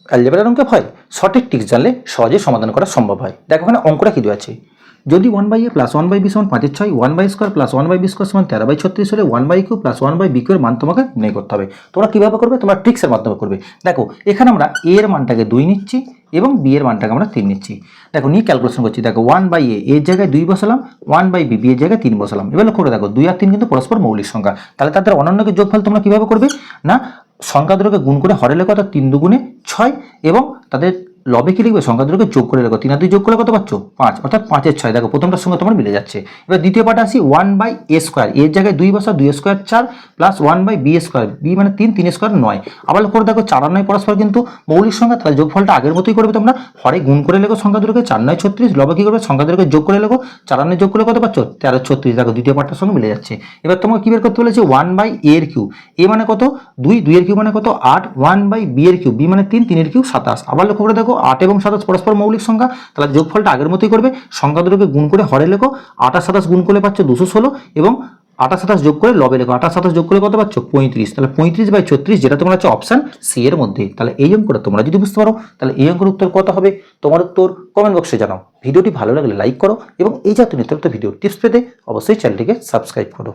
অ্যালজেব্রার অঙ্কে ভয়, সঠিক ট্রিক্স জানলে সহজে সমাধান করা সম্ভব হয়। দেখো এখানে অঙ্কটা কি দেওয়া আছে, যদি 1/a প্লাস 1/b সমান 5/6, 1/স্কোয়ার প্লাস 1/b স্কোয়ার সমান 13/36 হলে 1/q প্লাস 1/b এর মান তোমাকে নির্ণয় করতে হবে। তোমরা কিভাবে করবে, তোমরা ট্রিক্সের মাধ্যমে করবে। দেখো এখানে আমরা a এর মানটাকে 2 নিচ্ছি এবং b এর মানটাকে আমরা 3 নিচ্ছি। দেখো নিয়ে ক্যালকুলেশন করছি। দেখো 1/a এর জায়গায় 2 বসালাম, 1/b b এর জায়গায় 3 বসালাম। এবার লক্ষ্য করে দেখো 2 আর 3 কিন্তু পরস্পর মৌলিক সংখ্যা, তাহলে তাদের অনন্যকে যোগফল তোমরা কিভাবে করবে না, সংখ্যা দুটোকে গুণ করে হরে লেখো, অর্থাৎ 3 দুগুণে 6 এবং তাদের লবে কি লিখবে, সংখ্যা দুটোকে যোগ করে লেখো, 3 আর 2 যোগ করে কত পাচ্ছ 5, অর্থাৎ 5 এর 6। দেখো প্রথমটার সঙ্গে তোমার মিলে যাচ্ছে। এবার দ্বিতীয় পার্টে আসি, 1/a স্কোয়ার এর জায়গায় 2 বসা, 2 square 4 plus 1/b square, b মানে 3, 3 স্কোয়ার 9। আবার লক্ষ্য করে দেখো 4 আর 9 পরস্পর কিন্তু মৌলিক সংখ্যা, তাহলে যোগফলটা আগের মতোই করবে তোমরা, হরে গুণ করে লেখো সংখ্যা দুটোকে, 4 9 36, লবে কি করবে, সংখ্যা দুটোকে যোগ করে লেখো, 4 আর 9 যোগ করলে কত পাচ্ছ 13 36। দেখো দ্বিতীয় পার্টটার সঙ্গে মিলে যাচ্ছে। এবার তোমাকে কি বের করতে বলেছে, 1/a এর কিউ, a মানে কত 2, 2 এর কিউ মানে কত 8, 1/b এর কিউ, b মানে 3, 3 এর কিউ 27। আবার লক্ষ্য করে দেখো 8 এবং 27 পরস্পর মৌলিক সংখ্যা, তাহলে যোগফলটা আগের মতোই করবে, সংখ্যা দুটোকে গুণ করে হরে লেখো, 28 27 গুণ করলে পাচ্ছ 216 এবং 28 27 যোগ করে লবে লেখো, 28 27 যোগ করে কত পাচ্ছ 35। তাহলে 35/36, যেটা তোমরা হচ্ছে অপশন সি এর মধ্যে। তাহলে এই অঙ্কটা তোমরা যদি বুঝতে পারো তাহলে এই অঙ্কের উত্তর কত হবে, তোমার উত্তর কমেন্ট বক্সে জানাও। ভিডিওটি ভালো লাগলে লাইক করো এবং এই জাতীয় নিত্য নতুন ভিডিও টিপস পেতে অবশ্যই চ্যানেলটিকে সাবস্ক্রাইব করো।